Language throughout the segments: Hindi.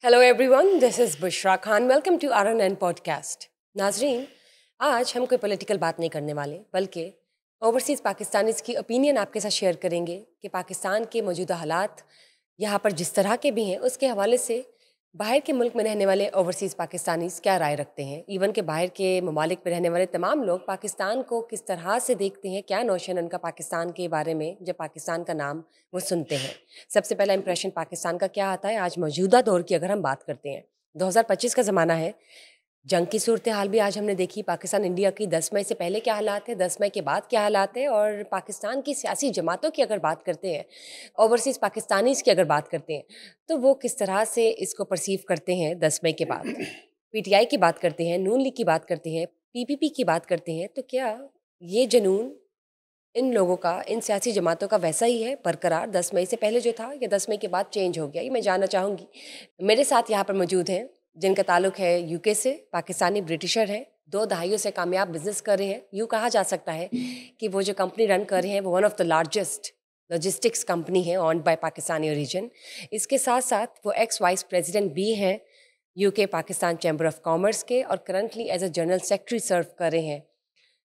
Hello everyone, this is Bushra Khan. Welcome to RNN podcast. नाजरीन, आज हम कोई पॉलिटिकल बात नहीं करने वाले, बल्कि ओवरसीज़ पाकिस्तानीज़ की ओपिनियन आपके साथ शेयर करेंगे कि पाकिस्तान के मौजूदा हालात यहाँ पर जिस तरह के भी हैं, उसके हवाले से बाहर के मुल्क में रहने वाले ओवरसीज़ पाकिस्तानीज़ क्या राय रखते हैं। इवन के बाहर के ममालिक में रहने वाले तमाम लोग पाकिस्तान को किस तरह से देखते हैं, क्या नोशन उनका पाकिस्तान के बारे में जब पाकिस्तान का नाम वो सुनते हैं। सबसे पहला इंप्रेशन पाकिस्तान का क्या आता है आज मौजूदा दौर की अगर हम बात करते हैं। 2025 का ज़माना है, जंग की सूरत हाल भी आज हमने देखी। पाकिस्तान इंडिया की 10 मई से पहले क्या हालात है, 10 मई के बाद क्या हालात है, और पाकिस्तान की सियासी जमातों की अगर बात करते हैं, ओवरसीज़ पाकिस्तानीज़ की अगर बात करते हैं, तो वो किस तरह से इसको परसीव करते हैं 10 मई के बाद। PTI की बात करते हैं, नून लीग की बात करते हैं, PPP की बात करते हैं, तो क्या ये जुनून इन लोगों का, इन सियासी जमातों का वैसा ही है बरकरार 10 मई से पहले जो था, या 10 मई के बाद चेंज हो गया? ये मैं जानना चाहूँगी। मेरे साथ यहाँ पर मौजूद हैं जिनका ताल्लुक है UK से, पाकिस्तानी ब्रिटिशर हैं, 2 दहाइयों से कामयाब बिजनेस कर रहे हैं। यूँ कहा जा सकता है कि वो जो कंपनी रन कर रहे हैं वो one of the largest logistics company है ऑन्ड बाय पाकिस्तानी ओरिजिन। इसके साथ साथ वो एक्स वाइस प्रेसिडेंट भी हैं UK Pakistan chamber of commerce के, और currently as a general secretary serve कर रहे हैं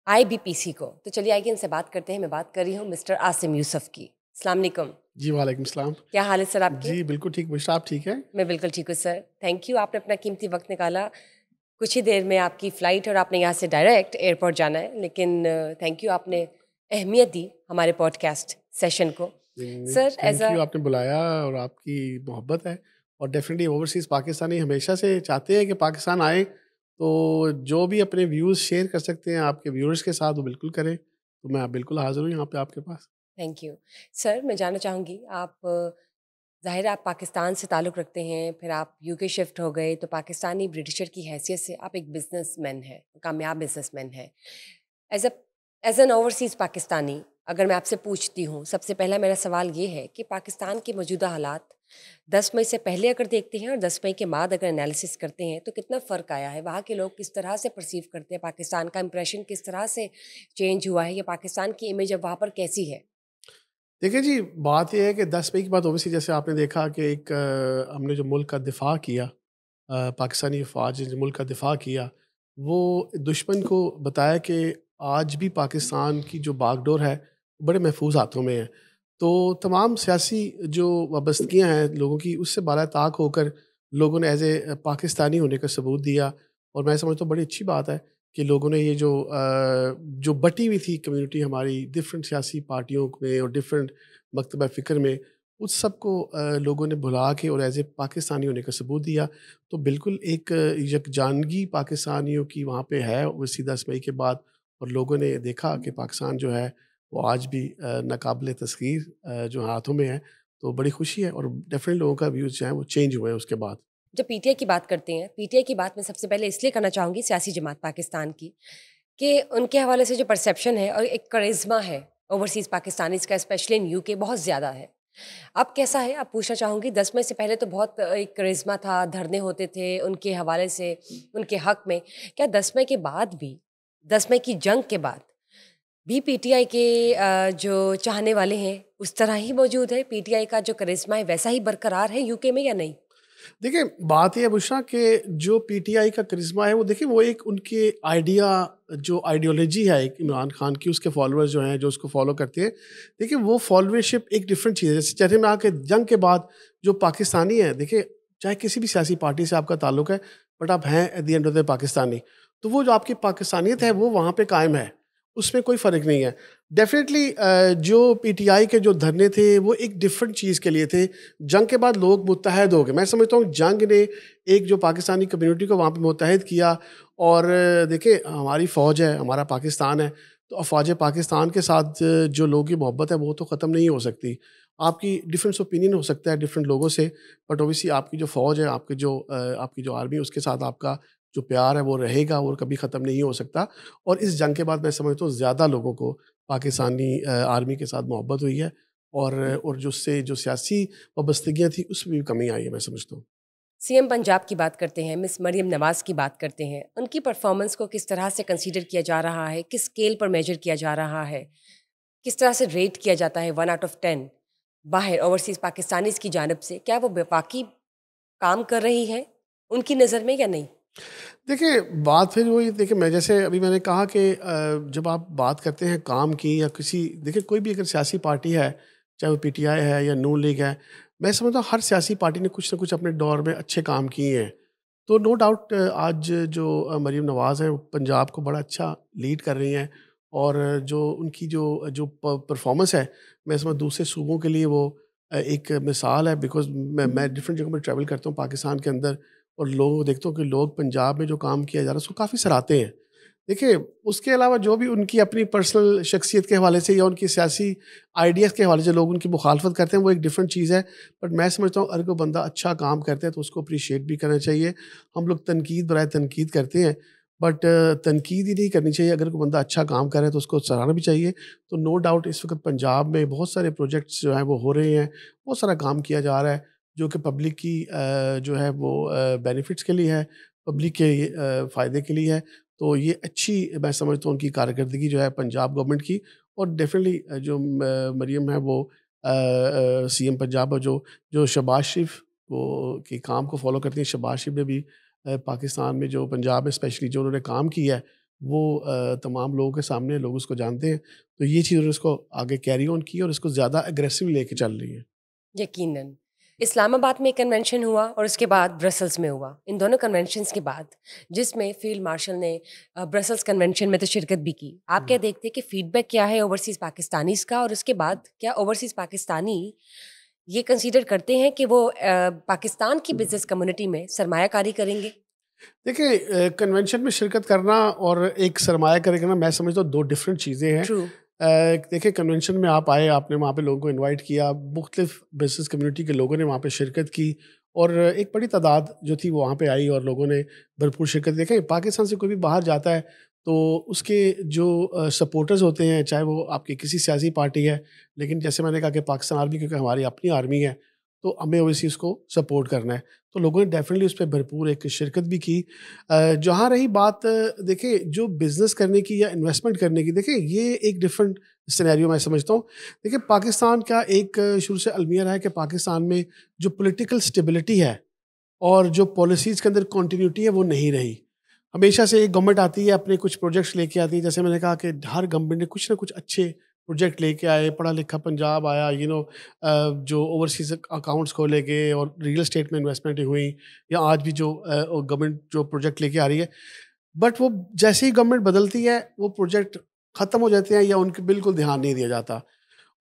IBPC को। तो चलिए आइए इनसे बात करते हैं। मैं बात कर रही हूँ मिस्टर आसिम यूसुफ की। अस्सलाम वालेकुम। जी वालेकुम सलाम। क्या हाल है सर आपके? जी बिल्कुल ठीक। बुशरा आप ठीक है? मैं बिल्कुल ठीक हूँ सर, थैंक यू। आपने अपना कीमती वक्त निकाला। कुछ ही देर में आपकी फ़्लाइट और आपने यहाँ से डायरेक्ट एयरपोर्ट जाना है, लेकिन थैंक यू, आपने अहमियत दी हमारे पॉडकास्ट सेशन को। Sir as thank a you, आपने बुलाया और आपकी मोहब्बत है। और डेफिनेटली ओवरसीज़ पाकिस्तानी हमेशा से चाहते हैं कि पाकिस्तान आए, तो जो भी अपने व्यूज़ शेयर कर सकते हैं आपके व्यूअर्स के साथ वो बिल्कुल करें। तो मैं बिल्कुल हाज़िर हूँ यहाँ पे आपके पास। Thank you. सर मैं जानना चाहूँगी, आप ज़ाहिर है आप पाकिस्तान से ताल्लुक़ रखते हैं, फिर आप UK शिफ्ट हो गए, तो पाकिस्तानी ब्रिटिशर की हैसियत से आप एक बिज़नेसमैन हैं, कामयाब बिज़नेसमैन हैं। As a as an overseas Pakistani अगर मैं आपसे पूछती हूँ, सबसे पहला मेरा सवाल ये है कि पाकिस्तान के मौजूदा हालात 10 मई से पहले अगर देखते हैं और 10 मई के बाद अगर एनालिसिस करते हैं, तो कितना फ़र्क आया है? वहाँ के लोग किस तरह से परसीव करते हैं पाकिस्तान का इंप्रेशन, किस तरह से चेंज हुआ है, या पाकिस्तान की इमेज अब वहाँ पर कैसी है? देखिए जी, बात ये है कि 10 मई के बाद ओवैसी जैसे आपने देखा कि एक हमने जो मुल्क का दिफ़ा किया, पाकिस्तानी फ़ौज ने जो मुल्क का दिफ़ा किया, वो दुश्मन को बताया कि आज भी पाकिस्तान की जो बागडोर है, बड़े महफूज़ हाथों में है। तो तमाम सियासी जो वाबस्तगियाँ हैं लोगों की, उससे बाला-ताक होकर लोगों ने एज़ ए पाकिस्तानी होने का सबूत दिया। और मैं समझता हूँ बड़ी अच्छी बात है कि लोगों ने ये जो बटी हुई थी कम्युनिटी हमारी डिफरेंट सियासी पार्टियों में और डिफरेंट मकतबा फ़िक्र में, उस सब को लोगों ने भुला के और एज़ ए पाकिस्तानी होने का सबूत दिया। तो बिल्कुल एक यकजानगी पाकिस्तानियों की वहाँ पे है उसी 10 मई के बाद। और लोगों ने देखा कि पाकिस्तान जो है वो आज भी नाकाबिल तस्ख़ीर जो हाथों में है। तो बड़ी खुशी है और डेफ़िनेटली लोगों का व्यूज़ जो है वो चेंज हुए हैं उसके बाद। जब PTI की बात करते हैं, PTI की बात मैं सबसे पहले इसलिए करना चाहूँगी, सियासी जमात पाकिस्तान की, कि उनके हवाले से जो परसेप्शन है और एक करिश्मा है ओवरसीज़ पाकिस्तानीज़ का, स्पेशली इन UK, बहुत ज़्यादा है। अब कैसा है, अब पूछना चाहूँगी, 10 मई से पहले तो बहुत एक करिश्मा था, धरने होते थे उनके हवाले से, उनके हक़ में। क्या 10 मई के बाद भी, 10 मई की जंग के बाद भी PTI के जो चाहने वाले हैं उस तरह ही मौजूद है? PTI का जो करिश्मा है वैसा ही बरकरार है UK में, या नहीं? देखिए, बात ये है बुशरा कि जो पीटीआई का करिश्मा है वो देखिए वो एक उनके आइडिया जो आइडियोलॉजी है एक इमरान खान की, उसके फॉलोअर्स जो हैं जो उसको फॉलो करते हैं, देखिए वो फॉलोअरशिप एक डिफरेंट चीज़ है। जैसे चरहे में आके जंग के बाद जो पाकिस्तानी है, देखिए चाहे किसी भी सियासी पार्टी से आपका ताल्लुक है, बट आप हैं at the end of the Pakistani. तो वो जो आपकी पाकिस्तानियत है वो वहाँ पे कायम है, उसमें कोई फ़र्क नहीं है। डेफिनेटली जो पीटीआई के जो धरने थे वो एक डिफरेंट चीज़ के लिए थे। जंग के बाद लोग मुत्तहद हो गए। मैं समझता हूँ जंग ने एक जो पाकिस्तानी कम्युनिटी को वहाँ पे मुत्तहद किया। और देखिए हमारी फ़ौज है, हमारा पाकिस्तान है, तो फ़ौज पाकिस्तान के साथ जो लोगों की मोहब्बत है वो तो ख़त्म नहीं हो सकती। आपकी डिफरेंस ओपिनियन हो सकता है डिफरेंट लोगों से, बट ओबियसली आपकी जो फ़ौज है, आपकी जो आर्मी है, उसके साथ आपका जो प्यार है वो रहेगा और कभी ख़त्म नहीं हो सकता। और इस जंग के बाद मैं समझता हूँ ज़्यादा लोगों को पाकिस्तानी आर्मी के साथ मोहब्बत हुई है। और जो उससे जो सियासी वाबस्तगियाँ थी उसमें भी कमी आई है, मैं समझता हूँ। CM पंजाब की बात करते हैं, मिस मरियम नवाज़ की बात करते हैं, उनकी परफॉर्मेंस को किस तरह से कंसीडर किया जा रहा है, किस स्केल पर मेजर किया जा रहा है, किस तरह से रेट किया जाता है 1 आउट ऑफ 10 बाहर ओवरसीज़ पाकिस्तानीज़ की जानब से? क्या वो वाकई काम कर रही है उनकी नज़र में या नहीं? देखिए बात फिर वही, देखिए मैं जैसे अभी मैंने कहा कि जब आप बात करते हैं काम की या किसी, देखिए कोई भी अगर सियासी पार्टी है, चाहे वो पीटीआई है या नून लीग है, मैं समझता हूँ हर सियासी पार्टी ने कुछ ना कुछ अपने दौर में अच्छे काम किए हैं। तो नो डाउट आज जो मरीम नवाज़ हैं वो पंजाब को बड़ा अच्छा लीड कर रही हैं, और जो उनकी जो जो परफॉर्मेंस है, मैं समझ दूसरे सूबों के लिए वो एक मिसाल है। बिकॉज मैं डिफरेंट जगहों पर ट्रैवल करता हूँ पाकिस्तान के अंदर, और लोगों को देखता हूँ कि लोग पंजाब में जो काम किया जा रहा है उसको काफ़ी सराहते हैं। देखिए उसके अलावा जो भी उनकी अपनी पर्सनल शख्सियत के हवाले से या उनकी सियासी आइडियाज़ के हवाले से लोग उनकी मुखालफत करते हैं, वो एक डिफरेंट चीज़ है। बट मैं समझता हूँ अगर कोई बंदा अच्छा काम करता है तो उसको अप्रिशिएट भी करना चाहिए। हम लोग तनकीद बराए तनकीद करते हैं, बट तनकीद ही नहीं करनी चाहिए। अगर कोई बंदा अच्छा काम कर रहा है तो उसको सराहना भी चाहिए। तो नो डाउट इस वक्त पंजाब में बहुत सारे प्रोजेक्ट्स जो हैं वो हो रहे हैं, बहुत सारा काम किया जा रहा है जो कि पब्लिक की जो है वो बेनिफिट्स के लिए है, पब्लिक के फ़ायदे के लिए है। तो ये अच्छी मैं समझता हूँ उनकी कारकर्दगी जो है पंजाब गवर्नमेंट की। और डेफिनेटली जो मरियम है वो सीएम पंजाब और जो जो शहबाज शरीफ को के काम को फॉलो करती हैं। शहबाज शरीफ ने भी पाकिस्तान में जो पंजाब में स्पेशली जो उन्होंने काम किया है वो तमाम लोगों के सामने लोग उसको जानते हैं। तो ये चीज़ उन्होंने उसको आगे कैरी ऑन की और इसको ज़्यादा एग्रेसिव लेके चल रही है। यकीनन। इस्लामाबाद में एक कन्वेंशन हुआ और उसके बाद ब्रसल्स में हुआ। इन दोनों कन्वेंशंस के बाद जिसमें फील्ड मार्शल ने ब्रसल्स कन्वेंशन में तो शिरकत भी की। आप क्या देखते हैं कि फीडबैक क्या है ओवरसीज़ पाकिस्तानीज़ का, और उसके बाद क्या ओवरसीज़ पाकिस्तानी ये कंसीडर करते हैं कि वो पाकिस्तान की बिज़नेस कम्युनिटी में सरमायाकारी करेंगे? देखिए कन्वेंशन में शिरकत करना और एक सरमायाकारी करना मैं समझता हूँ 2 डिफरेंट चीज़ें हैं। ट्रू। देखिए कन्वेंशन में आप आए, आपने वहाँ पे लोगों को इनवाइट किया, मुख्तलिफ बिज़नेस कम्युनिटी के लोगों ने वहाँ पे शिरकत की, और एक बड़ी तादाद जो थी वो वहाँ पे आई और लोगों ने भरपूर शिरकत। देखें पाकिस्तान से कोई भी बाहर जाता है तो उसके जो सपोर्टर्स होते हैं, चाहे वो आपकी किसी सियासी पार्टी है, लेकिन जैसे मैंने कहा कि पाकिस्तान आर्मी क्योंकि हमारी अपनी आर्मी है, तो हमें ओवैसी उसको सपोर्ट करना है। तो लोगों ने डेफ़िनेटली उस पे भरपूर एक शिरकत भी की। जहाँ रही बात देखिए जो बिज़नेस करने की या इन्वेस्टमेंट करने की, देखिए ये एक डिफरेंट सिनेरियो मैं समझता हूँ। देखिए पाकिस्तान का एक शुरू से अलमिया रहा है कि पाकिस्तान में जो पॉलिटिकल स्टेबिलिटी है और जो पॉलिसीज़ के अंदर कंटिन्यूटी है वो नहीं रही। हमेशा से एक गवर्नमेंट आती है, अपने कुछ प्रोजेक्ट्स लेके आती है। जैसे मैंने कहा कि हर गवर्नमेंट ने कुछ ना कुछ अच्छे प्रोजेक्ट लेके आए, पढ़ा लिखा पंजाब आया, जो ओवरसीज़ अकाउंट्स खोले गए और रियल एस्टेट में इन्वेस्टमेंट हुई, या आज भी जो गवर्नमेंट जो प्रोजेक्ट लेके आ रही है। बट वो जैसे ही गवर्नमेंट बदलती है वो प्रोजेक्ट ख़त्म हो जाते हैं या उनके बिल्कुल ध्यान नहीं दिया जाता,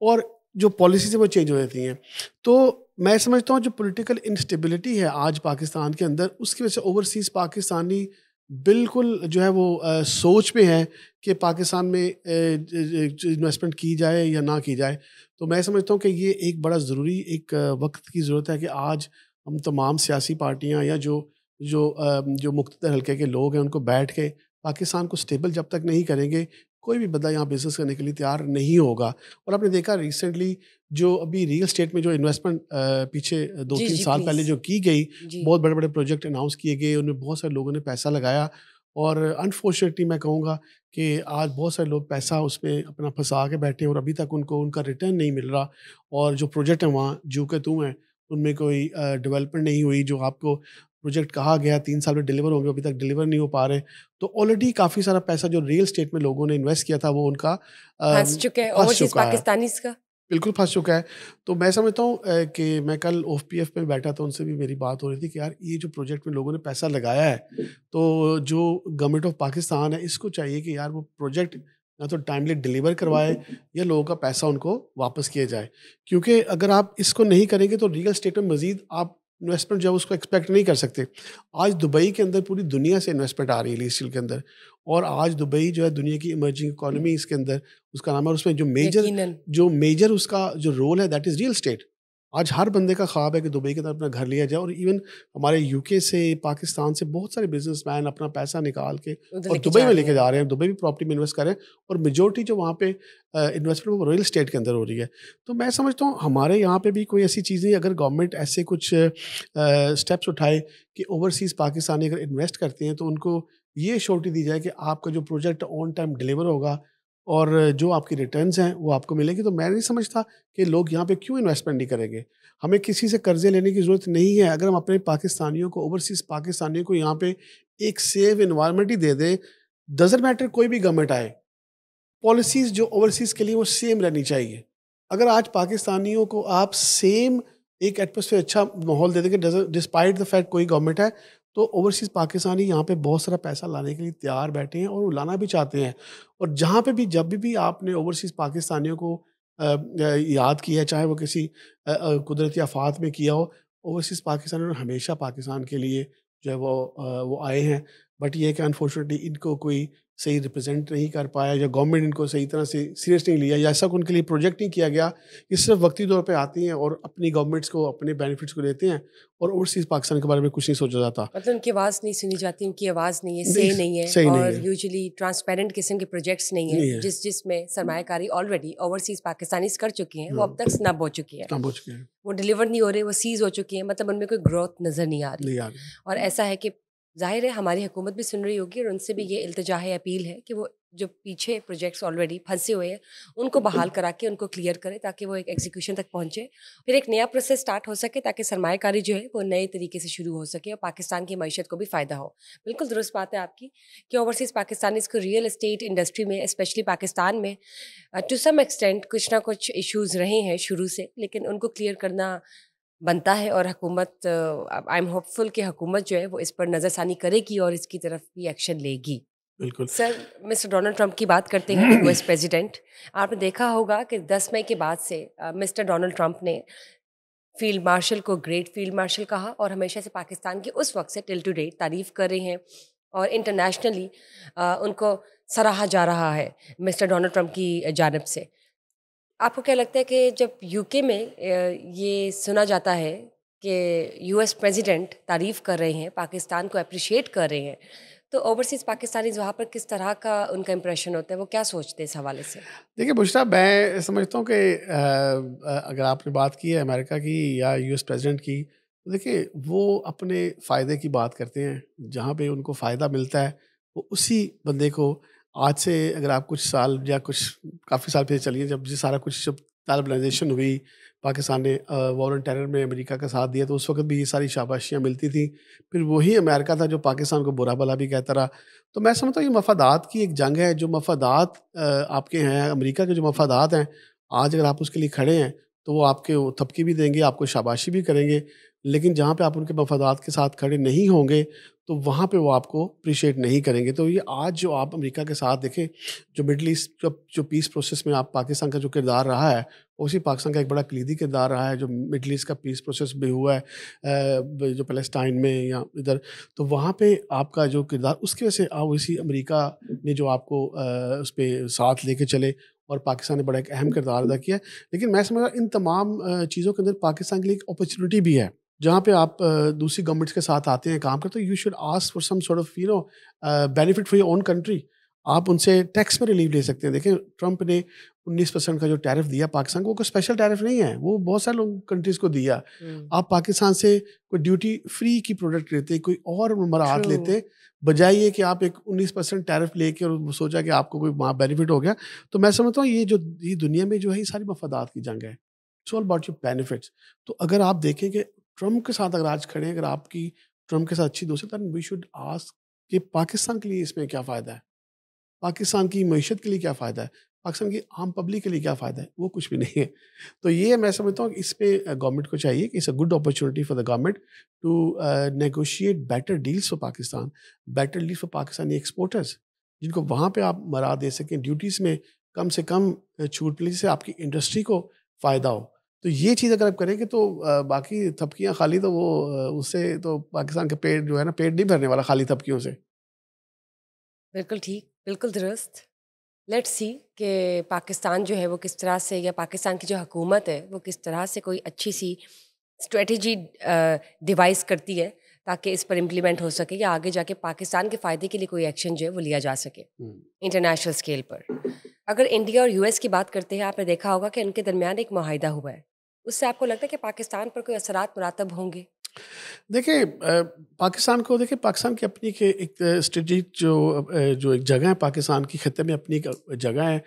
और जो पॉलिसीज़ है वो चेंज हो जाती हैं। तो मैं समझता हूँ जो पॉलिटिकल इंस्टेबिलिटी है आज पाकिस्तान के अंदर, उसकी वजह से ओवरसीज़ पाकिस्तानी बिल्कुल जो है वो सोच में है कि पाकिस्तान में इन्वेस्टमेंट की जाए या ना की जाए। तो मैं समझता हूँ कि ये एक बड़ा ज़रूरी एक वक्त की ज़रूरत है कि आज हम तमाम सियासी पार्टियाँ या जो मुख्तलिफ हल्के के लोग हैं उनको बैठ के पाकिस्तान को स्टेबल जब तक नहीं करेंगे, कोई भी बंदा यहाँ बिज़नेस करने के लिए तैयार नहीं होगा। और आपने देखा रिसेंटली जो अभी रियल एस्टेट में जो इन्वेस्टमेंट पीछे जी, 2-3 जी, साल पहले प्लीज़। जो की गई, जी। बहुत बड़े-बड़े प्रोजेक्ट अनाउंस किए गए, उनमें बहुत सारे लोगों ने पैसा लगाया, और अनफॉर्चुनेटली मैं कहूँगा कि आज बहुत सारे लोग पैसा उसमें अपना फँसा के बैठे हैं और अभी तक उनको उनका रिटर्न नहीं मिल रहा। और जो प्रोजेक्ट हैं वहाँ ज्यों के त्यों हैं, उनमें कोई डेवलपमेंट नहीं हुई। जो आपको प्रोजेक्ट कहा गया 3 साल में डिलीवर होंगे, अभी तक डिलीवर नहीं हो पा रहे। तो ऑलरेडी काफ़ी सारा पैसा जो रियल एस्टेट में लोगों ने इन्वेस्ट किया था वो उनका फँस चुके हैं फँस ओवरसीज़ चुका है। पाकिस्तानीज़ का? बिल्कुल फँस चुका है। तो मैं समझता हूँ कि मैं कल ओएफपीएफ में बैठा था, उनसे भी मेरी बात हो रही थी कि यार ये जो प्रोजेक्ट में लोगों ने पैसा लगाया है, तो जो गवर्नमेंट ऑफ पाकिस्तान है इसको चाहिए कि यार वो प्रोजेक्ट या तो टाइमली डिलीवर करवाए या लोगों का पैसा उनको वापस किया जाए। क्योंकि अगर आप इसको नहीं करेंगे तो रियल एस्टेट में मज़ीद आप इन्वेस्टमेंट जो है उसको एक्सपेक्ट नहीं कर सकते। आज दुबई के अंदर पूरी दुनिया से इन्वेस्टमेंट आ रही है रियल एस्टेट के अंदर, और आज दुबई जो है दुनिया की इमर्जिंग इकोनॉमी इसके अंदर उसका नाम है, और उसमें यकीनन। जो मेजर उसका जो रोल है दैट इज़ रियल एस्टेट। आज हर बंदे का ख्वाब है कि दुबई के अंदर अपना घर लिया जाए, और इवन हमारे यूके से, पाकिस्तान से बहुत सारे बिजनेसमैन अपना पैसा निकाल के उधर और लेके दुबई जा में रहे लेके हैं। जा रहे हैं, दुबई भी प्रॉपर्टी में इन्वेस्ट कर रहे हैं, और मेजोरिटी जो वहाँ पे इन्वेस्टमेंट वो रियल एस्टेट के अंदर हो रही है। तो मैं समझता हूँ हमारे यहाँ पे भी कोई ऐसी चीज़ नहीं, अगर गवर्नमेंट ऐसे कुछ स्टेप्स उठाए कि ओवरसीज़ पाकिस्तानी अगर इन्वेस्ट करते हैं तो उनको ये श्योरिटी दी जाए कि आपका जो प्रोजेक्ट ऑन टाइम डिलीवर होगा, और जो आपकी रिटर्न्स हैं वो आपको मिलेगी। तो मैं नहीं समझता कि लोग यहाँ पे क्यों इन्वेस्टमेंट नहीं करेंगे। हमें किसी से कर्जे लेने की ज़रूरत नहीं है। अगर हम अपने पाकिस्तानियों को, ओवरसीज़ पाकिस्तानियों को यहाँ पे एक सेफ इन्वायरमेंट ही दे दें, डज़न्ट मैटर कोई भी गवर्नमेंट आए, पॉलिसीज़ जो ओवरसीज़ के लिए वो सेम रहनी चाहिए। अगर आज पाकिस्तानियों को आप सेम एक एटमॉस्फेयर, अच्छा माहौल दे देंगे डिस्पाइट द फैक्ट कोई गवर्नमेंट है, तो ओवरसीज़ पाकिस्तानी यहाँ पे बहुत सारा पैसा लाने के लिए तैयार बैठे हैं और वो लाना भी चाहते हैं। और जहाँ पे भी, जब भी आपने ओवरसीज़ पाकिस्तानियों को याद किया है, चाहे वो किसी कुदरती आफात में किया हो, ओवरसीज़ पाकिस्तानियों ने हमेशा पाकिस्तान के लिए जो है वो आए हैं। बट ये है कि अनफॉर्चुनेटली इनको कोई सही रिप्रेजेंट नहीं कर पाया, या गवर्नमेंट इनको सही तरह से सीरियस नहीं लिया, या ऐसा उनके लिए प्रोजेक्ट नहीं किया गया। ये सिर्फ वक्ती तौर पे आती हैं और अपनी गवर्नमेंट्स को, अपने बेनिफिट्स को देते हैं, और ओवरसीज़ पाकिस्तान के बारे में कुछ नहीं सोचा जाता। मतलब उनकी आवाज़ नहीं सुनी जाती, उनकी आवाज़ नहीं है, सही नहीं है, सही नहीं और है, यूजुअली ट्रांसपेरेंट किस्म के प्रोजेक्ट्स नहीं नहीं है, है। जिसमें सरमायाकारी ऑलरेडी ओवरसीज़ पाकिस्तानीज कर चुकी हैं, वो हाँ, अब तक स्नब हो चुकी है, काम हो चुके हैं, वो डिलीवर नहीं हो रहे, वो सीज़ हो चुकी हैं, मतलब उनमें कोई ग्रोथ नज़र नहीं आ रही। नहीं आ रही। और ऐसा है कि ज़ाहिर है हमारी हुकूमत भी सुन रही होगी, और उनसे भी ये इल्तिजा है, अपील है कि वो जो पीछे प्रोजेक्ट्स ऑलरेडी फंसे हुए हैं उनको बहाल करा के उनको क्लियर करें, ताकि वो एक एग्जीक्यूशन तक पहुंचे, फिर एक नया प्रोसेस स्टार्ट हो सके, ताकि सरमायाकारी जो है वो नए तरीके से शुरू हो सके और पाकिस्तान की मईशत को भी फ़ायदा हो। बिल्कुल दुरुस्त बात है आपकी कि ओवरसीज़ पाकिस्तानीज़ को रियल एस्टेट इंडस्ट्री में, स्पेशली पाकिस्तान में, टू सम एक्सटेंट कुछ ना कुछ इश्यूज़ रहे हैं शुरू से, लेकिन उनको क्लियर करना बनता है। और हुकूमत, आई एम होपफुल कि हुकूमत जो है वो इस पर नज़रसानी करेगी और इसकी तरफ भी एक्शन लेगी। बिल्कुल। सर, मिस्टर डोनाल्ड ट्रंप की बात करते हैं, यूएस प्रेसिडेंट। आपने देखा होगा कि 10 मई के बाद से मिस्टर डोनाल्ड ट्रंप ने फील्ड मार्शल को ग्रेट फील्ड मार्शल कहा, और हमेशा से पाकिस्तान की उस वक्त से टिल टू डेट तारीफ़ कर रहे हैं, और इंटरनेशनली उनको सराहा जा रहा है मिस्टर डोनाल्ड ट्रंप की जानिब से। आपको क्या लगता है कि जब यूके में ये सुना जाता है कि यूएस प्रेसिडेंट तारीफ़ कर रहे हैं, पाकिस्तान को अप्रिशिएट कर रहे हैं, तो ओवरसीज़ पाकिस्तानीज़ वहाँ पर किस तरह का उनका इंप्रेशन होता है, वो क्या सोचते हैं इस हवाले से? देखिए बुशरा, मैं समझता हूँ कि अगर आपने बात की है अमेरिका की या यूएस प्रेसिडेंट की, तो देखिए वो अपने फ़ायदे की बात करते हैं। जहाँ पे उनको फ़ायदा मिलता है, वो उसी बंदे को, आज से अगर आप कुछ साल या कुछ काफ़ी साल पीछे चलिए, जब ये सारा कुछ, जब तालिबानाइजेशन हुई, पाकिस्तान ने वॉर ऑन टेरर में अमेरिका का साथ दिया, तो उस वक़्त भी ये सारी शाबाशियाँ मिलती थी। फिर वही अमेरिका था जो पाकिस्तान को बुरा भला भी कहता रहा। तो मैं समझता हूँ ये मफादात की एक जंग है। जो मफादात आपके हैं, अमेरिका के जो मफादात हैं, आज अगर आप उसके लिए खड़े हैं, तो वो आपके वो थपकी भी देंगे, आपको शाबाशी भी करेंगे। लेकिन जहाँ पे आप उनके मफादात के साथ खड़े नहीं होंगे, तो वहाँ पे वो आपको अप्रिशिएट नहीं करेंगे। तो ये आज जो आप अमेरिका के साथ देखें, जो मिडल ईस्ट जो पीस प्रोसेस में आप पाकिस्तान का जो किरदार रहा है, उसी पाकिस्तान का एक बड़ा कलीदी किरदार रहा है, जो मिडल ईस्ट का पीस प्रोसेस भी हुआ है, जो पैलेस्टाइन में या इधर। तो वहाँ पे आपका जो किरदार, उसकी वजह से आप, इसी अमेरिका ने जो आपको उस पे साथ लेके चले, और पाकिस्तान ने बड़ा एक अहम किरदार अदा किया है। लेकिन मैं समझ रहा हूँ इन तमाम चीज़ों के अंदर पाकिस्तान के लिए एक अपॉर्चुनिटी भी है। जहाँ पे आप दूसरी गवर्नमेंट्स के साथ आते हैं, काम करते हो, you should ask for some sort of benefit for your own country. आप उनसे टैक्स में रिलीफ ले सकते हैं। देखें, ट्रंप ने 19% का जो टैरिफ दिया पाकिस्तान को, वो कोई स्पेशल टैरिफ नहीं है, वो बहुत सारे लोग कंट्रीज़ को दिया। आप पाकिस्तान से कोई ड्यूटी फ्री की प्रोडक्ट लेते, कोई और मराहत ट्रू। लेते, बजाय ये कि आप एक 19% टैरिफ लेके और सोचा कि आपको कोई वहाँ बेनिफिट हो गया। तो मैं समझता हूँ ये दुनिया में जो है, ये सारी मफादात की जंग है। It's all about your benefits. तो अगर आप देखें कि ट्रंप के साथ अगर आज खड़े हैं, अगर आपकी ट्रंप के साथ अच्छी दोस्ती है, वी शुड आस्क कि पाकिस्तान के लिए इसमें क्या फ़ायदा है? पाकिस्तान की मईशत के लिए क्या फ़ायदा है? पाकिस्तान की आम पब्लिक के लिए क्या फ़ायदा है? वो कुछ भी नहीं है। तो ये मैं समझता हूँ कि इस पे गवर्नमेंट को चाहिए कि it's a good opportunity for the government to negotiate better deals for Pakistan, better deals for Pakistani exporters, जिनको वहाँ पे आप मरा दे सकें, ड्यूटीज़ में कम से कम छूट मिले, जिससे आपकी इंडस्ट्री को फ़ायदा हो। तो ये चीज़ अगर आप करेंगे, तो बाकी थपकियाँ खाली, तो वो उससे तो पाकिस्तान का पेट जो है ना, पेट नहीं भरने वाला खाली थपकियों से। बिल्कुल ठीक, बिल्कुल दुरुस्त। लेट्स सी कि पाकिस्तान जो है वो किस तरह से, या पाकिस्तान की जो हुकूमत है वो किस तरह से कोई अच्छी सी स्ट्रेटजी डिवाइस करती है, ताकि इस पर इम्प्लीमेंट हो सके, या आगे जाके पाकिस्तान के फ़ायदे के लिए कोई एक्शन जो है वो लिया जा सके इंटरनेशनल स्केल पर। अगर इंडिया और यूएस की बात करते हैं, आपने देखा होगा कि उनके दरमियान एक मुआहिदा हुआ है, उससे आपको लगता है कि पाकिस्तान पर कोई असरात मुरातब होंगे? देखिए पाकिस्तान को देखिए, पाकिस्तान की अपनी के एक स्ट्रेटेजिक जो एक जगह है पाकिस्तान की खत्ते में, अपनी एक जगह है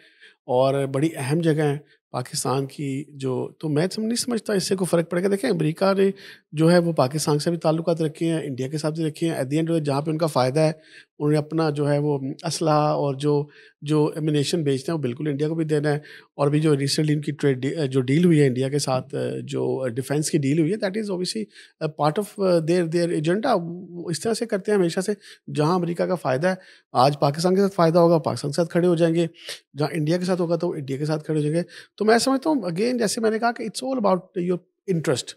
और बड़ी अहम जगह है पाकिस्तान की। जो तो मैं नहीं समझता इससे कोई फ़र्क पड़ेगा। देखिए अमेरिका ने जो है वो पाकिस्तान से भी ताल्लुकात रखे हैं, इंडिया के साथ भी रखे हैं। एट द एंड जहाँ पे उनका फ़ायदा है, उन्हें अपना जो है वो असलहा और जो जो एमिनेशन बेचते हैं वो बिल्कुल इंडिया को भी देना है। और भी जो रिसेंटली उनकी जो डील हुई है इंडिया के साथ, जो डिफेंस की डील हुई है, that is obviously part of their their agenda. वो इस तरह से करते हैं हमेशा से। जहाँ अमेरिका का फ़ायदा है, आज पाकिस्तान के साथ फ़ायदा होगा, पाकिस्तान के साथ खड़े हो जाएंगे। जहाँ इंडिया के साथ होगा तो इंडिया के साथ खड़े हो जाएंगे। तो मैं समझता हूँ अगेन, जैसे मैंने कहा कि it's all about your interest.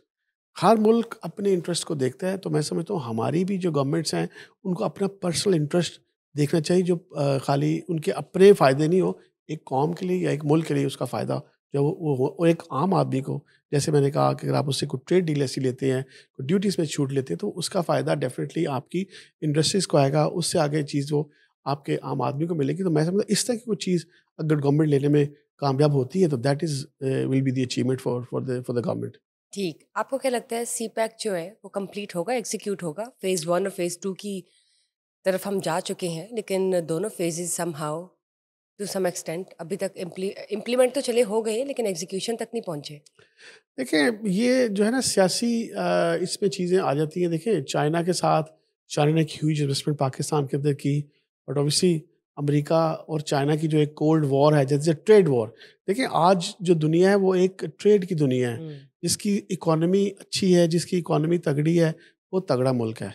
हर मुल्क अपने इंटरेस्ट को देखता है। तो मैं समझता हूँ हमारी भी जो गवर्नमेंट्स हैं, उनको अपना पर्सनल इंटरेस्ट देखना चाहिए, जो खाली उनके अपने फ़ायदे नहीं हो, एक कौम के लिए या एक मुल्क के लिए उसका फ़ायदा जो वो हो। और एक आम आदमी को, जैसे मैंने कहा कि अगर आप उससे कोई ट्रेड डील ऐसी लेते हैं, कोई ड्यूटीज़ में छूट लेते हैं, तो उसका फ़ायदा डेफ़िनेटली आपकी इंडस्ट्रीज़ को आएगा, उससे आगे चीज़ वो आपके आम आदमी को मिलेगी। तो मैं समझता हूँ इस तरह की कोई चीज़ अगर गवर्नमेंट लेने में कामयाब होती है, तो that is will be the achievement for the government. ठीक, आपको क्या लगता है सी पैक जो है वो कंप्लीट होगा, एग्जीक्यूट होगा? फेज़ 1 और फेज़ 2 की तरफ हम जा चुके हैं, लेकिन दोनों phases somehow to some extent अभी तक इम्प्लीमेंट तो चले हो गए, लेकिन एग्जीक्यूशन तक नहीं पहुंचे। देखिए, ये जो है ना सियासी इसमें चीज़ें आ जाती हैं। देखिए चाइना के साथ, चाइना ने एक ह्यूज इन्वेस्टमेंट पाकिस्तान के अंदर की, बट ऑब्वियसली अमेरिका और चाइना की जो एक कोल्ड वॉर है, जैसे ट्रेड वॉर। देखिए आज जो दुनिया है वो एक ट्रेड की दुनिया है। हम्म। जिसकी इकोनॉमी अच्छी है, जिसकी इकोनॉमी तगड़ी है, वो तगड़ा मुल्क है।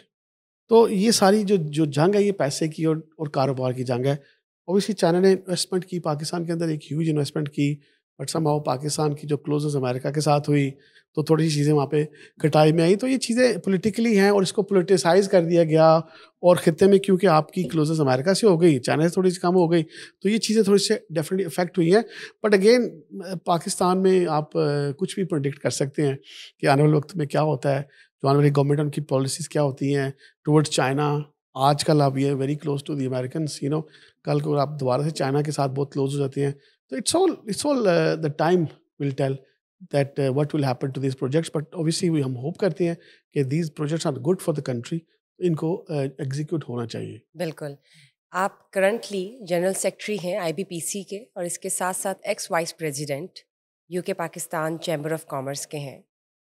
तो ये सारी जो जो जंग है, ये पैसे की और कारोबार की जंग है। ऑब्वियसली चाइना ने इन्वेस्टमेंट की पाकिस्तान के अंदर, एक ह्यूज इन्वेस्टमेंट की, बट समहाउ पाकिस्तान की जो क्लोजेस अमेरिका के साथ हुई, तो थोड़ी सी चीज़ें वहाँ पे कटाई में आई। तो ये चीज़ें पॉलिटिकली हैं और इसको पोलिटिसाइज़ कर दिया गया। और खित्ते में क्योंकि आपकी क्लोजेस अमेरिका से हो गई, चाइना से थोड़ी सी कम हो गई, तो ये चीज़ें थोड़ी सी डेफिनेटली इफेक्ट हुई हैं। बट अगेन पाकिस्तान में आप कुछ भी प्रोडिक्ट कर सकते हैं कि आने वाले वक्त में क्या होता है, जो आने वाली गवर्नमेंट उनकी पॉलिसीज़ क्या होती हैं टुवर्ड्स चाइना। आजकल आप ये very close to the Americans, कल को आप दोबारा से चाइना के साथ बहुत क्लोज हो जाते हैं। तो it's all the time will tell that what will happen to this projects. But obviously हम होप करते हैं कि these projects are good for the country, इनको एग्जीक्यूट होना चाहिए। बिल्कुल। आप करंटली जनरल सेक्रेटरी हैं आईबीपीसी के, और इसके साथ साथ x vice president UK Pakistan chamber of commerce के हैं।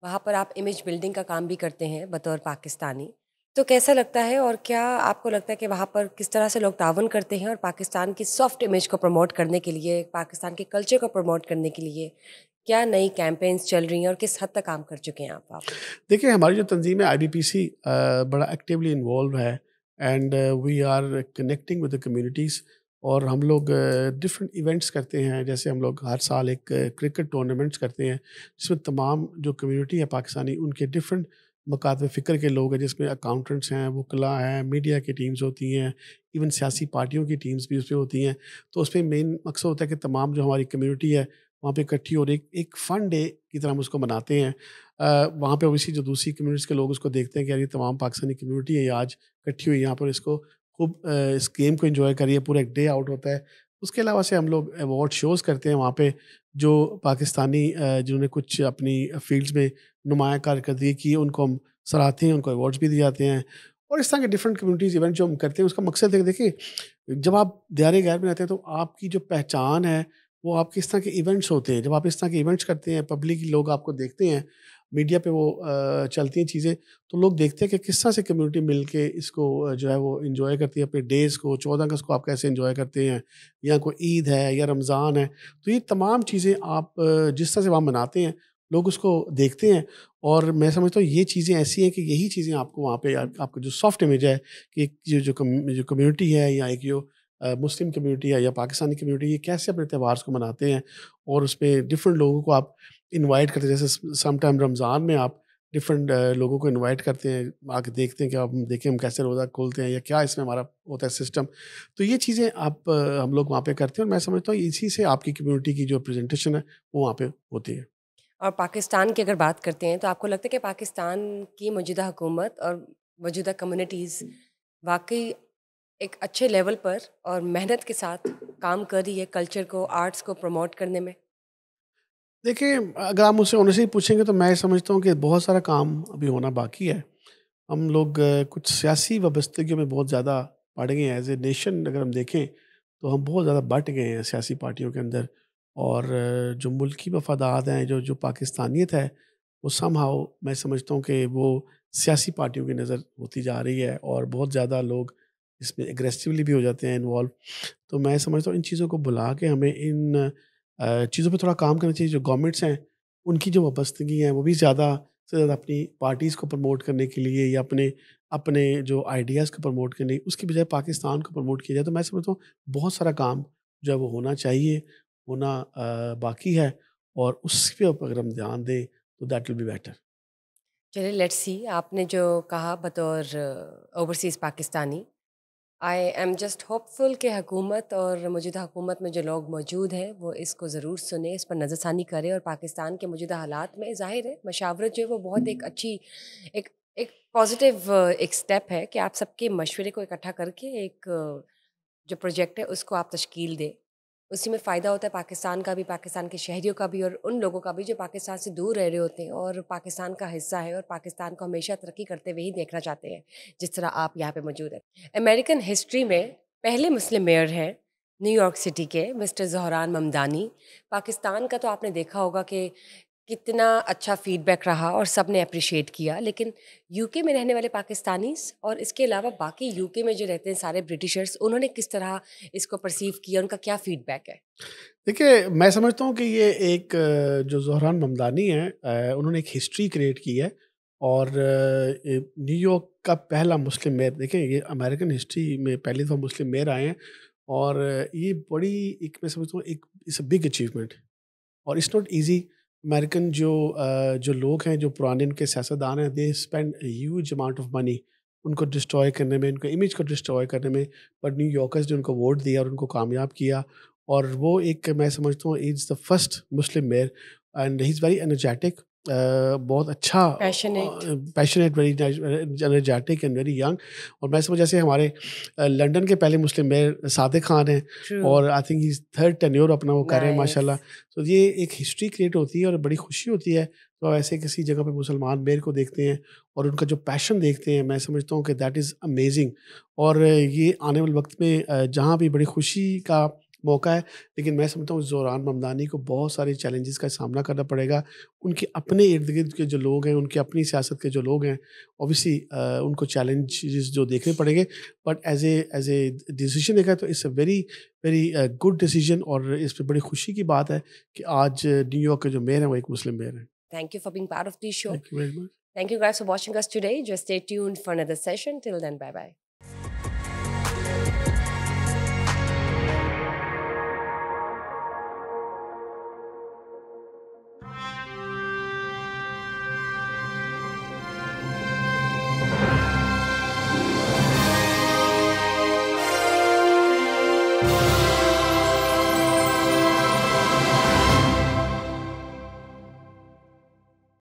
वहाँ पर आप इमेज बिल्डिंग का काम भी करते हैं बतौर पाकिस्तानी। तो कैसा लगता है, और क्या आपको लगता है कि वहाँ पर किस तरह से लोग ताउन करते हैं, और पाकिस्तान की सॉफ्ट इमेज को प्रमोट करने के लिए, पाकिस्तान के कल्चर को प्रमोट करने के लिए क्या नई कैंपेन्स चल रही हैं, और किस हद तक काम कर चुके हैं आप वहाँ पर? देखिए हमारी जो तंजीम है आईबीपीसी बड़ा एक्टिवली इन्वॉल्व है, and we are connecting with the communities. और हम लोग डिफरेंट इवेंट्स करते हैं। जैसे हम लोग हर साल एक क्रिकेट टूर्नामेंट्स करते हैं, जिसमें तमाम जो कम्युनिटी है पाकिस्तानी, उनके डिफरेंट मकातब फ़िक्र के लोग हैं, जिसमें अकाउंटेंट्स हैं, वकला हैं, मीडिया की टीम्स होती हैं, इवन सियासी पार्टियों की टीम्स भी उसमें होती हैं। तो उसमें मेन मकसद होता है कि तमाम जो हमारी कम्युनिटी है वहाँ पे इकट्ठी, और एक एक फ़न डे की तरह हम उसको मनाते हैं। वहाँ पे ओबियसली जो दूसरी कम्युनिटीज़ के लोग उसको देखते हैं कि यार ये तमाम पाकिस्तानी कम्युनिटी है, ये आज इकट्ठी हुई यहाँ पर, इसको खूब इस गेम को एंजॉय करिए। पूरा एक डे आउट होता है। उसके अलावा से हम लोग अवार्ड शोज़ करते हैं वहाँ पे, जो पाकिस्तानी जिन्होंने कुछ अपनी फील्ड्स में नुमाया कारकर्दगी की है, उनको हम सराहते हैं, उनको अवार्ड्स भी दिए जाते हैं। और इस तरह के डिफरेंट कम्युनिटीज़ इवेंट जो हम करते हैं, उसका मकसद है कि देखिए, जब आप दायरे गैर में रहते हैं, तो आपकी जो पहचान है वो आपके इस तरह के इवेंट्स होते हैं। जब आप इस तरह के इवेंट्स करते हैं, पब्लिक लोग आपको देखते हैं, मीडिया पे वो चलती हैं चीज़ें, तो लोग देखते हैं कि किस तरह से कम्युनिटी मिल के इसको जो है वो एंजॉय करती है अपने डेज़ को। 14 अगस्त को आप कैसे एंजॉय करते हैं, या कोई ईद है या रमज़ान है। तो ये तमाम चीज़ें आप जिस तरह से वहाँ मनाते हैं, लोग उसको देखते हैं। और मैं समझता हूँ ये चीज़ें ऐसी हैं कि यही चीज़ें आपको वहाँ पे आपका जो सॉफ्ट इमेज है, कि एक जो कम्युनिटी है, या एक जो मुस्लिम कम्युनिटी है या पाकिस्तानी कम्युनिटी, ये कैसे अपने त्यौहार को मनाते हैं। और उसमें डिफरेंट लोगों को आप इनवाइट करते हैं। जैसे सम टाइम रमज़ान में आप डिफरेंट लोगों को इनवाइट करते हैं, आके देखते हैं कि आप देखें हम कैसे रोज़ा खोलते हैं, या क्या इसमें हमारा होता है सिस्टम। तो ये चीज़ें आप हम लोग वहाँ पे करते हैं, और मैं समझता हूँ इसी से आपकी कम्युनिटी की जो प्रेजेंटेशन है वो वहाँ पे होती है। और पाकिस्तान की अगर बात करते हैं, तो आपको लगता है कि पाकिस्तान की मौजूदा हुकूमत और मौजूदा कम्युनिटीज़ वाकई एक अच्छे लेवल पर और मेहनत के साथ काम कर रही है कल्चर को, आर्ट्स को प्रमोट करने में? देखिए, अगर आप मुझसे ऑनेस्टली पूछेंगे तो मैं समझता हूँ कि बहुत सारा काम अभी होना बाकी है। हम लोग कुछ सियासी वाबस्तगियों में बहुत ज़्यादा पड़ गए हैं। एज़ ए नेशन अगर हम देखें तो हम बहुत ज़्यादा बँट गए हैं सियासी पार्टियों के अंदर। और जो मुल्की मफादात हैं, जो जो पाकिस्तानियत है, वो समहाउ मैं समझता हूँ कि वो सियासी पार्टियों की नज़र होती जा रही है और बहुत ज़्यादा लोग इसमें एग्रेसिवली भी हो जाते हैं इन्वॉल्व। तो मैं समझता हूँ इन चीज़ों को भुला के हमें इन चीज़ों पे थोड़ा काम करना चाहिए। जो गवर्नमेंट्स हैं, उनकी जो वाबस्तगी है वो भी ज़्यादा से ज़्यादा अपनी पार्टीज़ को प्रमोट करने के लिए या अपने अपने जो आइडियाज़ को प्रमोट करने, उसकी बजाय पाकिस्तान को प्रमोट किया जाए। तो मैं समझता हूँ बहुत सारा काम जो है वो होना चाहिए, होना बाकी है, और उस पे अगर हम ध्यान दें तो दैट विल बी बेटर। चलिए लेट्स सी, आपने जो कहा बतौर overseas Pakistani, I am just hopeful कि हुकूमत और मौजूदा हुकूमत में जो लोग मौजूद हैं वो इसको ज़रूर सुने, इस पर नज़रसानी करें और पाकिस्तान के मौजूदा हालात में ज़ाहिर है मशावरत जो है वो बहुत एक अच्छी एक एक पॉजिटिव एक स्टेप है कि आप सबके मशवरे को इकट्ठा करके एक जो प्रोजेक्ट है उसको आप तश्कील दें। उसी में फ़ायदा होता है पाकिस्तान का भी, पाकिस्तान के शहरियों का भी और उन लोगों का भी जो पाकिस्तान से दूर रह रहे होते हैं और पाकिस्तान का हिस्सा है और पाकिस्तान को हमेशा तरक्की करते हुए ही देखना चाहते हैं, जिस तरह आप यहाँ पे मौजूद हैं। अमेरिकन हिस्ट्री में पहले मुस्लिम मेयर हैं न्यूयॉर्क सिटी के मिस्टर ज़हरान ममदानी। पाकिस्तान का तो आपने देखा होगा कि कितना अच्छा फीडबैक रहा और सब ने अप्रिशिएट किया, लेकिन यूके में रहने वाले पाकिस्तानीज़ और इसके अलावा बाकी यूके में जो रहते हैं सारे ब्रिटिशर्स, उन्होंने किस तरह इसको परसीव किया, उनका क्या फीडबैक है? देखिए, मैं समझता हूँ कि ये एक जो ज़ोहरान ममदानी हैं, उन्होंने एक हिस्ट्री क्रिएट की है। और न्यूयॉर्क का पहला मुस्लिम मेयर, देखिए ये अमेरिकन हिस्ट्री में पहली दफ़ा मुस्लिम मेयर आए हैं। और ये बड़ी एक मैं समझता हूँ एक इट्स अ बिग अचीवमेंट। और इट्स नॉट ईज़ी। अमेरिकन जो लोग हैं, जो पुराने उनके सियासतदान हैं, they spend huge amount of money उनको डिस्ट्रॉय करने में, उनके इमेज को डिस्ट्रॉय करने में। बट न्यूयॉर्कर्स ने उनको वोट दिया और उनको कामयाब किया। और वो एक मैं समझता हूँ is the first Muslim mayor and he is very energetic. बहुत अच्छा, passionate. Passionate, very energetic and very young. और मैं समझ, जैसे हमारे लंदन के पहले मुस्लिम मेयर सादिक खान हैं, ट्रू। और I think he third tenure अपना वो कर रहे हैं नाइस। माशाल्लाह। तो ये एक हिस्ट्री क्रिएट होती है और बड़ी खुशी होती है। तो ऐसे किसी जगह पे मुसलमान मेयर को देखते हैं और उनका जो पैशन देखते हैं, मैं समझता हूँ कि दैट इज़ अमेजिंग। और ये आने वाले वक्त में जहाँ भी बड़ी खुशी का मौका है। लेकिन मैं समझता हूँ ज़ोरान ममदानी को बहुत सारे चैलेंजेस का सामना करना पड़ेगा। उनके अपने इर्द गिर्द के जो लोग हैं, उनकी अपनी सियासत के जो लोग हैं, ऑब्वियसली उनको चैलेंजेस जो देखने पड़ेंगे। बट एज ए डिसीजन देखा तो it's a very very good decision. और इस पे बड़ी खुशी की बात है कि आज न्यूयॉर्क के जो मेयर हैं वो एक मुस्लिम मेयर हैं। Thank you for being part of the show. Thank you very much. Thank you guys for watching us today. Just stay tuned for another session. Till then, bye bye.